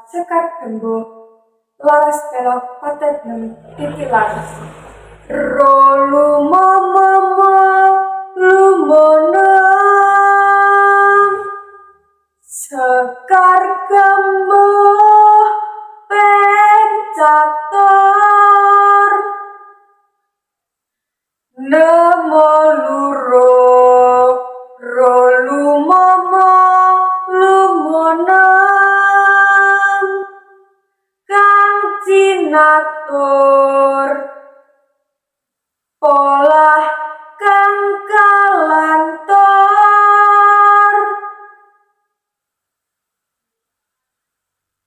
sekar gembo laras belok patet nem titilan rolu mama lumonang sekar gembo pencator nemo luro rolu mama lumonang kang cinatur polah kang kalantor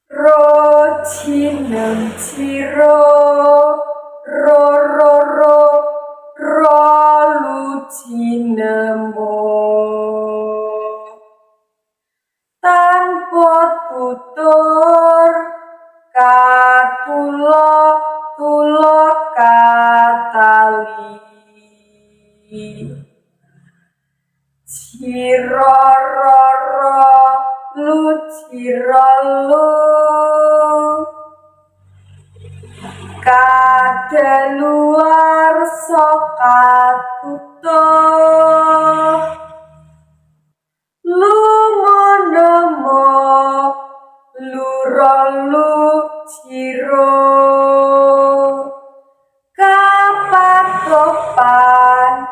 ro cinem ciro ro lu cinemo tanpa tutur tulo katali ciroro lu cirolu kadaluar sokatutuh lumonemo lurolu ciro kapatopan